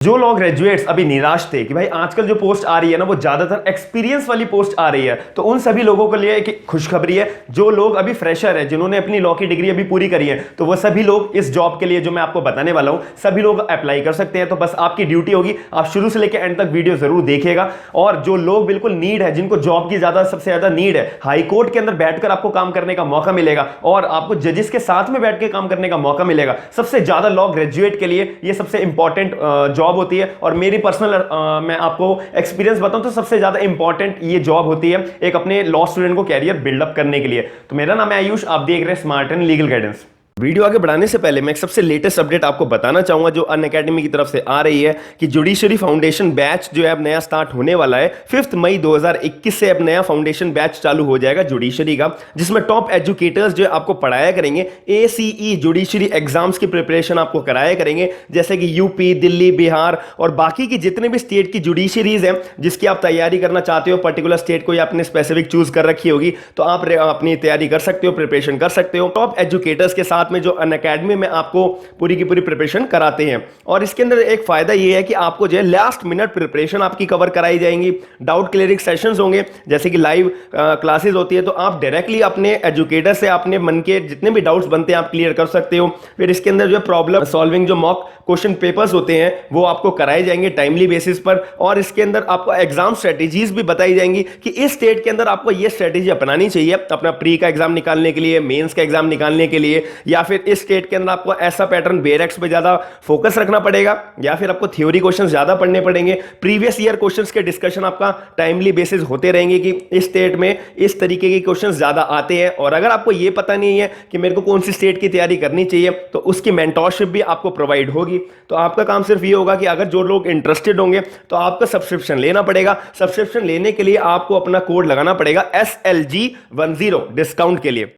जो लोग ग्रेजुएट्स अभी निराश थे कि भाई आजकल जो पोस्ट आ रही है ना वो ज्यादातर एक्सपीरियंस वाली पोस्ट आ रही है, तो उन सभी लोगों के लिए एक खुशखबरी है। जो लोग अभी फ्रेशर है, जिन्होंने अपनी लॉ की डिग्री अभी पूरी करी है, तो वो सभी लोग इस जॉब के लिए जो मैं आपको बताने वाला हूं सभी लोग अप्लाई कर सकते हैं। तो बस आपकी ड्यूटी होगी, आप शुरू से लेकर एंड तक वीडियो जरूर देखिएगा। और जो लोग बिल्कुल नीड है, जिनको जॉब की सबसे ज्यादा नीड है, हाई कोर्ट के अंदर बैठकर आपको काम करने का मौका मिलेगा और आपको जजेस के साथ में बैठ के काम करने का मौका मिलेगा। सबसे ज्यादा लॉ ग्रेजुएट के लिए ये सबसे इंपॉर्टेंट जॉब होती है। और मेरी पर्सनल मैं आपको एक्सपीरियंस बताऊं तो सबसे ज्यादा इंपॉर्टेंट ये जॉब होती है एक अपने लॉ स्टूडेंट को कैरियर बिल्डअप करने के लिए। तो मेरा नाम है आयुष, आप देख रहे हैं smart and legal guidance. Video आगे बढ़ाने से पहले मैं एक सबसे लेटेस्ट अपडेट आपको बताना चाहूंगा जो अनअकैडमी की तरफ से आ रही है कि जुडिशरी फाउंडेशन बैच जो है अब नया स्टार्ट होने वाला है। 5 मई 2021 से अब नया फाउंडेशन बैच चालू हो जाएगा जुडिशरी का, जिसमें टॉप एजुकेटर्स जो है आपको पढ़ाया करेंगे। ACE जुडिशरी एग्जाम्स की प्रिपरेशन आपको कराया करेंगे, जैसे कि यूपी, दिल्ली, बिहार और बाकी की जितने भी स्टेट की जुडिशरीज हैं जिसकी आप तैयारी करना चाहते हो, पर्टिकुलर स्टेट को या आपने स्पेसिफिक चूज कर रखी होगी, तो आप अपनी तैयारी कर सकते हो, प्रिपरेशन कर सकते हो टॉप एजुकेटर्स के साथ में जो अनअकैडमी में आपको पूरी की पूरी प्रिपरेशन कराते हैं। और इसके अंदर एक फायदा ये है कि आपको जो है लास्ट मिनट प्रिपरेशन आपकी कवर कराई जाएंगी। डाउट क्लियरिंग सेशंस होंगे, जैसे कि लाइव क्लासेस होती है, तो आप डायरेक्टली अपने एजुकेटर से अपने मन के जितने भी डाउट्स बनते हैं आप क्लियर कर सकते हो। फिर इसके अंदर जो है प्रॉब्लम सॉल्विंग जो मॉक क्वेश्चन पेपर्स होते हैं वो आपको कराए जाएंगे टाइमली बेसिस पर। और इसके अंदर आपको एग्जाम स्ट्रेटेजीज भी बताई जाएंगी कि इस स्टेट के अंदर आपको ये स्ट्रेटेजी अपनानी चाहिए अपना प्री का एग्जाम निकालने के लिए, मेंस का एग्जाम निकालने के लिए, या फिर इस स्टेट के अंदर आपको ऐसा पैटर्न बेरेक्स पे ज्यादा फोकस रखना पड़ेगा, या फिर आपको थ्योरी क्वेश्चंस ज्यादा पढ़ने पड़ेंगे। प्रीवियस ईयर क्वेश्चंस के डिस्कशन आपका टाइमली बेसिस होते रहेंगे कि इस स्टेट में इस तरीके के क्वेश्चंस ज्यादा आते हैं। और अगर आपको ये पता नहीं है कि मेरे को कौन सी स्टेट की तैयारी करनी चाहिए, तो उसकी मेंटोरशिप भी आपको प्रोवाइड होगी। तो आपका काम सिर्फ ये होगा कि अगर जो लोग इंटरेस्टेड होंगे तो आपका सब्सक्रिप्शन लेना पड़ेगा। सब्सक्रिप्शन लेने के लिए आपको अपना कोड लगाना पड़ेगा SLG10 डिस्काउंट के लिए।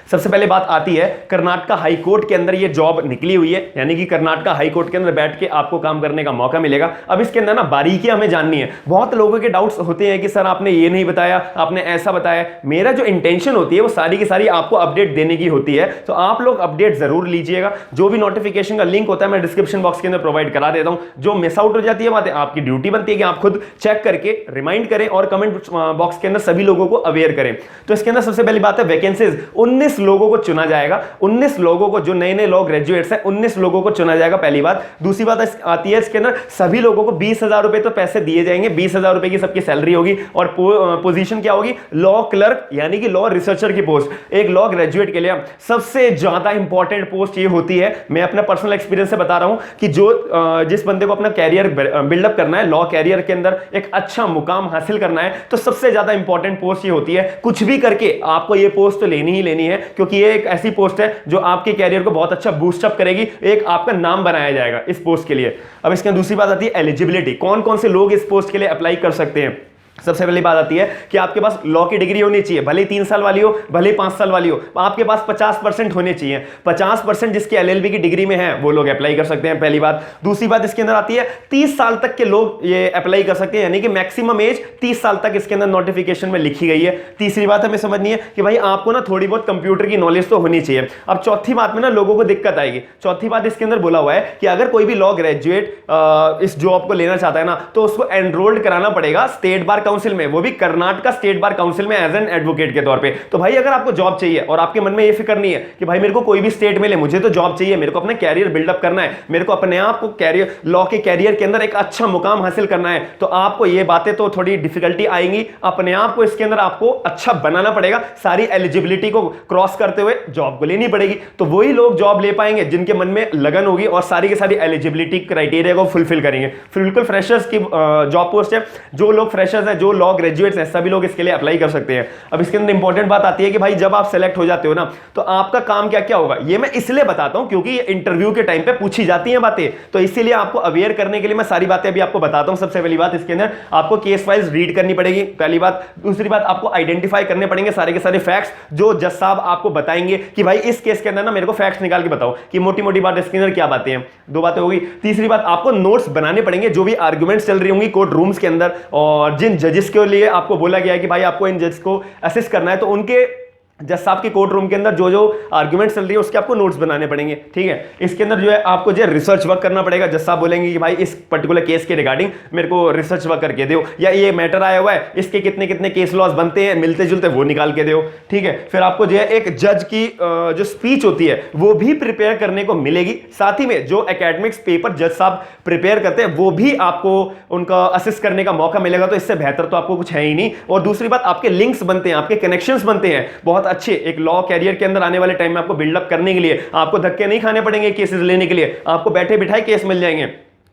सबसे पहले बात आती है कर्नाटका हाई कोर्ट के अंदर ये जॉब निकली हुई है, यानी कि कर्नाटका हाई कोर्ट के अंदर बैठ के आपको काम करने का मौका मिलेगा। अब इसके अंदर ना बारीकियां हमें जाननी है। बहुत लोगों के डाउट्स होते हैं कि सर आपने ये नहीं बताया, आपने ऐसा बताया। मेरा जो इंटेंशन होती है वो सारी की सारी आपको अपडेट देने की होती है, तो आप लोग अपडेट जरूर लीजिएगा। जो भी नोटिफिकेशन का लिंक होता है मैं डिस्क्रिप्शन बॉक्स के अंदर प्रोवाइड करा देता हूं। जो मिस आउट हो जाती है बातें आपकी ड्यूटी बनती है कि आप खुद चेक करके रिमाइंड करें और कमेंट बॉक्स के अंदर सभी लोगों को अवेयर करें। तो इसके अंदर सबसे पहली बात है वैकेंसीज 19 लोगों को चुना जाएगा। 19 लोगों को, जो नए नए लॉ ग्रेजुएट्स हैं 19 लोगों को चुना जाएगा, पहली बात। दूसरी बात आती है इसके अंदर सभी लोगों को 20,000 रुपए तो पैसे दिए जाएंगे, 20,000 रुपए की सबकी सैलरी होगी। और पोजीशन क्या होगी? लॉ क्लर्क, यानी कि लॉ रिसर्चर की पोस्ट। एक लॉ ग्रेजुएट के लिए सबसे ज्यादा इंपॉर्टेंट पोस्ट ये होती है, मैं अपना पर्सनल एक्सपीरियंस से बता रहा हूं कि जिस बंदे को अपना कैरियर बिल्डअप करना है, लॉ कैरियर के अंदर एक अच्छा मुकाम हासिल करना है, तो सबसे ज्यादा इंपॉर्टेंट पोस्ट ये होती है। कुछ भी करके आपको ये पोस्ट तो लेनी ही लेनी है, क्योंकि ये एक ऐसी पोस्ट है जो आपके कैरियर को बहुत अच्छा बूस्टअप करेगी। एक आपका नाम बनाया जाएगा इस पोस्ट के लिए। अब इसके दूसरी बात आती है एलिजिबिलिटी, कौन कौन से लोग इस पोस्ट के लिए अप्लाई कर सकते हैं। सबसे पहली बात आती है कि आपके पास लॉ की डिग्री होनी चाहिए, भले 3 साल वाली हो, भले 5 साल वाली हो। आपके पास 50% होने चाहिए। 50% जिसके LLB की डिग्री में है वो लोग अप्लाई कर सकते हैं, पहली बात। दूसरी बात इसके अंदर आती है 30 साल तक के लोग ये अप्लाई कर सकते हैं, यानी कि मैक्सिमम एज 30 साल तक इसके अंदर नोटिफिकेशन में लिखी गई है। तीसरी बात हमें समझनी है कि भाई आपको ना थोड़ी बहुत कंप्यूटर की नॉलेज तो होनी चाहिए। अब चौथी बात में ना लोगों को दिक्कत आएगी। चौथी बात इसके अंदर बोला हुआ है कि अगर कोई भी लॉ ग्रेजुएट इस जॉब को लेना चाहता है ना, तो उसको एनरोल्ड कराना पड़ेगा स्टेट बार काउंसिल में, वो भी कर्नाटका स्टेट बार काउंसिल में एज एन एडवोकेट के तौर पे। तो भाई अगर आपको जॉब चाहिए और आपके मन में ये फिक्र नहीं है कि भाई मेरे को कोई भी स्टेट मिले, मुझे तो जॉब चाहिए, मेरे को अपना कैरियर बिल्डअप करना है, मेरे को अपने आप को कैरियर लॉ के कैरियर के अंदर एक अच्छा मुकाम हासिल करना है, तो आपको ये बातें तो थोड़ी डिफिकल्टी आएंगी। अपने आप को इसके अंदर आपको अच्छा बनाना पड़ेगा, सारी एलिजिबिलिटी को क्रॉस करते हुए जॉब को लेनी पड़ेगी। तो वही लोग जॉब ले पाएंगे जिनके मन में लगन होगी और सारी की सारी एलिजिबिलिटी क्राइटेरिया को फुलफिल करेंगे। बिल्कुल फ्रेशर्स की जॉब पोस्ट है। जो लोग फ्रेशर्स हैं, जो लॉ ग्रेजुएट्स हैं, सभी लोग इसके लिए अप्लाई कर सकते हैं। अब इसके अंदर इंपॉर्टेंट बात आती है कि भाई जब आप सेलेक्ट हो जाते हो ना, तो आपका काम क्या क्या होगा, ये मैं इसलिए बताता हूं क्योंकि ये इंटरव्यू के टाइम पे पूछी जाती हैं बातें, तो इसीलिए आपको अवेयर करने के लिए मैं सारी बातें अभी आपको बताता हूं। सबसे पहली बात, इसके अंदर आपको केस फाइल्स रीड करनी पड़ेगी, पहली बात। दूसरी बात, आपको आइडेंटिफाई करने पड़ेंगे सारे के सारे फैक्ट्स जो जज साहब आपको बताएंगे कि भाई इस केस के अंदर ना मेरे को फैक्ट्स निकाल के बताओ कि मोटी मोटी बात इसके अंदर क्या बातें हैं। 2 बातें होगी। तीसरी बात, आपको नोट्स बनाने पड़ेंगे, जो भी आर्गुमेंट्स चल रही होंगी कोर्ट रूम्स के अंदर, और जिन जजेस के लिए आपको बोला गया है कि भाई आपको इन जज को असिस्ट करना है, तो उनके जज साहब के कोर्ट रूम के अंदर जो जो आर्गुमेंट चल रही है उसके आपको नोट्स बनाने पड़ेंगे, ठीक है। इसके अंदर जो है आपको जो है रिसर्च वर्क करना पड़ेगा। जज साहब बोलेंगे कि भाई इस पर्टिकुलर केस के रिगार्डिंग मेरे को रिसर्च वर्क करके दो, या ये मैटर आया हुआ है इसके कितने कितने केस लॉज बनते हैं मिलते जुलते, वो निकाल के दो, ठीक है। फिर आपको जो है एक जज की जो स्पीच होती है वो भी प्रिपेयर करने को मिलेगी। साथ ही में जो एकेडमिक्स पेपर जज साहब प्रिपेयर करते हैं वो भी आपको उनका असिस्ट करने का मौका मिलेगा। तो इससे बेहतर तो आपको कुछ है ही नहीं। और दूसरी बात, आपके लिंक्स बनते हैं, आपके कनेक्शंस बनते हैं बहुत अच्छे। एक लॉ कैरियर के अंदर आने वाले टाइम में आपको बिल्डअप करने के लिए आपको धक्के नहीं खाने पड़ेंगे केसेस लेने के लिए, आपको बैठे बिठाए केस मिल जाएंगे।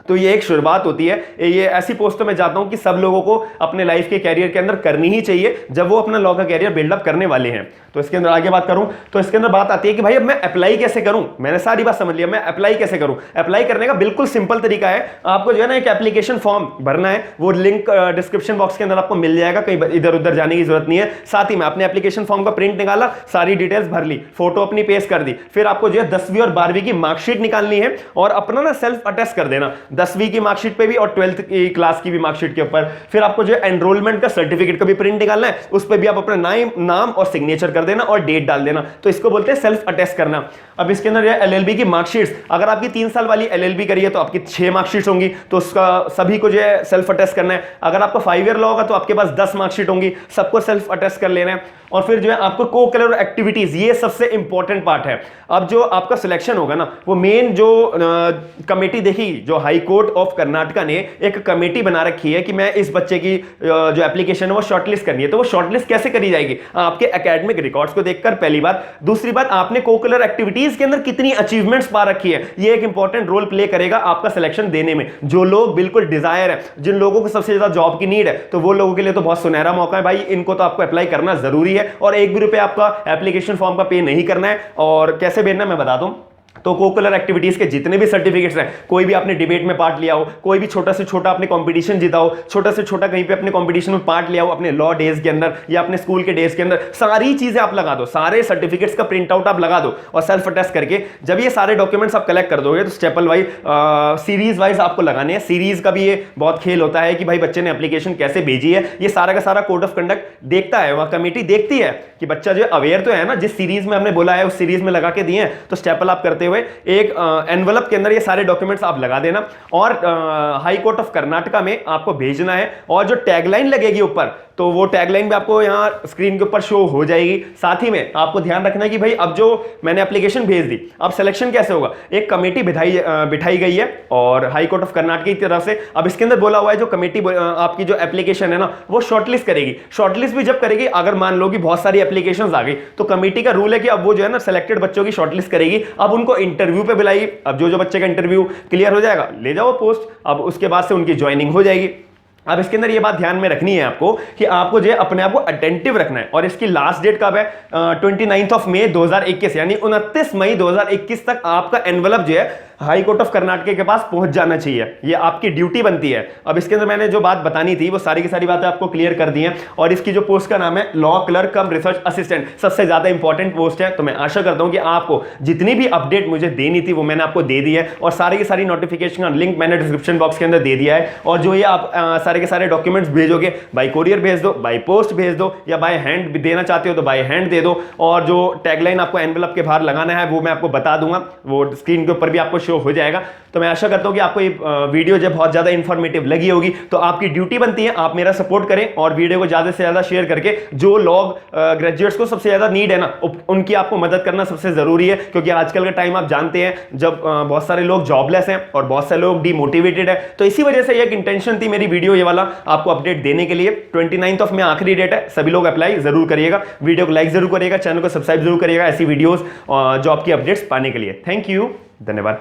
तो ये एक शुरुआत होती है। ये ऐसी पोस्टों में जाता हूं कि सब लोगों को अपने लाइफ के कैरियर के अंदर करनी ही चाहिए जब वो अपना लॉ का कैरियर बिल्डअप करने वाले हैं। तो इसके अंदर आगे बात करूं तो इसके अंदर बात आती है कि भाई अब मैं अप्लाई कैसे करूं। मैंने सारी बात समझ लिया, मैं अप्लाई कैसे करूं। अप्लाई करने का बिल्कुल सिंपल तरीका है। आपको जो है ना एक एप्लीकेशन फॉर्म भरना है, वो लिंक डिस्क्रिप्शन बॉक्स के अंदर आपको मिल जाएगा, कहीं इधर उधर जाने की जरूरत नहीं है। साथ ही में आपने एप्लीकेशन फॉर्म का प्रिंट निकाला, सारी डिटेल्स भर ली, फोटो अपनी पेस्ट कर दी, फिर आपको जो है 10वीं और 12वीं की मार्कशीट निकालनी है और अपना ना सेल्फ अटेस्ट कर देना 10वीं की मार्कशीट पे भी और 12th की क्लास की भी मार्कशीट के ऊपर। फिर आपको जो है एनरोलमेंट का सर्टिफिकेट का भी प्रिंट निकालना है, उस पर भी आप अपना नाम और सिग्नेचर कर देना और डेट डाल देना। तो इसको बोलते हैं सेल्फ अटेस्ट करना। अब इसके अंदर एलएलबी की मार्कशीट्स, अगर आपकी 3 साल वाली एलएलबी करी है तो आपकी 6 मार्कशीट्स होंगी, तो उसका सभी को जो है सेल्फ अटेस्ट करना है। अगर आपका 5 ईयर लॉ होगा तो आपके पास 10 मार्कशीट होंगी, सबको सेल्फ अटेस्ट कर लेना है। और फिर जो है आपको को करिकुलर एक्टिविटीज, ये सबसे इंपॉर्टेंट पार्ट है। अब जो आपका सिलेक्शन होगा ना, वो मेन जो कमेटी देखी, जो हाई कोर्ट ऑफ कर्नाटका ने एक कमेटी बना रखी है कि मैं इस बच्चे की जो एप्लीकेशन है वो शॉर्टलिस्ट करनी है। तो वो शॉर्टलिस्ट कैसे करी जाएगी? आपके एकेडमिक रिकॉर्ड्स को देखकर, पहली बात। दूसरी बात, आपने को करिकुलर एक्टिविटीज के अंदर कितनी अचीवमेंट्स पा रखी है, ये एक इंपॉर्टेंट रोल प्ले करेगा आपका सिलेक्शन देने में। जो लोग बिल्कुल डिजायर है, जिन लोगों को सबसे ज्यादा जॉब की नीड है, तो वो लोगों के लिए तो बहुत सुनहरा मौका है भाई। इनको तो आपको अप्लाई करना जरूरी है और 1 भी रुपए आपका एप्लीकेशन फॉर्म का पे नहीं करना है। और कैसे भेजना मैं बता दूं। तो को-करिकुलर एक्टिविटीज के जितने भी सर्टिफिकेट्स हैं, कोई भी आपने डिबेट में पार्ट लिया हो, कोई भी छोटा से छोटा आपने कंपटीशन जीता हो, छोटा से छोटा कहीं पे अपने कंपटीशन में पार्ट लिया हो अपने लॉ डेज के अंदर या अपने स्कूल के डेज के अंदर, सारी चीजें आप लगा दो, सारे सर्टिफिकेट्स का प्रिंट आउट आप लगा दो और सेल्फ अटेस्ट करके जब ये सारे डॉक्यूमेंट्स आप कलेक्ट कर दोगे तो स्टेपल वाइज सीरीज वाइज आपको लगाने हैं। सीरीज का भी ये बहुत खेल होता है कि भाई बच्चे ने एप्लीकेशन कैसे भेजी है, ये सारा का सारा कोड ऑफ कंडक्ट देखता है, वह कमेटी देखती है कि बच्चा जो अवेयर तो है ना, जिस सीरीज में हमने बोला है उस सीरीज में लगा के दिए हैं। तो स्टेपल आप करते हुए एक एनवलप के अंदर ये सारे डॉक्यूमेंट्स आप लगा देना और हाई कोर्ट ऑफ कर्नाटका में आपको भेजना है। और जो टैगलाइन लगेगी ऊपर, तो वो टैगलाइन भी आपको यहाँ स्क्रीन के ऊपर शो हो जाएगी। साथ ही में आपको ध्यान रखना है कि भाई अब जो मैंने एप्लीकेशन भेज दी, अब सिलेक्शन कैसे होगा। एक कमेटी बिठाई गई है और हाई कोर्ट ऑफ कर्नाटक की तरफ से। अब इसके अंदर बोला हुआ है जो कमेटी आपकी जो एप्लीकेशन है ना वो शॉर्टलिस्ट करेगी। शॉर्टलिस्ट भी जब करेगी, अगर मान लो कि बहुत सारी एप्लीकेशंस आ गई, तो कमेटी का रूल है कि अब वो जो है ना सिलेक्टेड बच्चों की शॉर्टलिस्ट करेगी। अब उनको इंटरव्यू पे बुलाएगी। अब जो बच्चे का इंटरव्यू क्लियर हो जाएगा, ले जाओ पोस्ट। अब उसके बाद से उनकी ज्वाइनिंग हो जाएगी। अब इसके अंदर ये बात ध्यान में रखनी है आपको कि आपको जो है अपने आप को अटेंटिव रखना है। और इसकी लास्ट डेट कब है? 29 मई 2021, यानी 29 मई 2021 तक आपका एनवलप जो है हाई कोर्ट ऑफ कर्नाटक के पास पहुंच जाना चाहिए। ये आपकी ड्यूटी बनती है। अब इसके अंदर मैंने जो बात बतानी थी वो सारी की सारी बातें आपको क्लियर कर दी हैं। और इसकी जो पोस्ट का नाम है लॉ क्लर्क कम रिसर्च असिस्टेंट, सबसे ज्यादा इंपॉर्टेंट पोस्ट है। तो मैं आशा करता हूं कि आपको जितनी भी अपडेट मुझे देनी थी वो मैंने आपको दे दी है और सारी की सारी नोटिफिकेशन का लिंक मैंने डिस्क्रिप्शन बॉक्स के अंदर दे दिया है। और जो ये आप सारे के सारे डॉक्यूमेंट्स भेजोगे, बाय कोरियर भेज दो, बाय पोस्ट भेज दो, या बाय हैंड भी देना चाहते हो तो बाय हैंड दे दो। और जो टैगलाइन आपको एनवेलप के बाहर लगाना है वो मैं आपको बता दूंगा, वो स्क्रीन के ऊपर भी आपको शो हो जाएगा। तो मैं आशा करता हूं कि आपको ये वीडियो जब बहुत ज्यादा इंफॉर्मेटिव लगी होगी, तो आपकी ड्यूटी बनती है आप मेरा सपोर्ट करें और वीडियो को ज्यादा से ज्यादा शेयर करके जो लोग ग्रेजुएट्स को सबसे ज्यादा नीड है ना, उनकी आपको मदद करना सबसे जरूरी है। क्योंकि आजकल का टाइम आप जानते हैं जब बहुत सारे लोग जॉबलेस हैं और बहुत सारे लोग डिमोटिवेटेड है। तो इसी वजह से एक इंटेंशन थी मेरी वीडियो ये वाला आपको अपडेट देने के लिए। 29 में आखिरी डेट है, सभी लोग अप्लाई जरूर करिएगा, वीडियो को लाइक जरूर करिएगा, चैनल को सब्सक्राइब जरूर करिएगा ऐसी वीडियोस जॉब की अपडेट्स पाने के लिए। थैंक यू, धन्यवाद।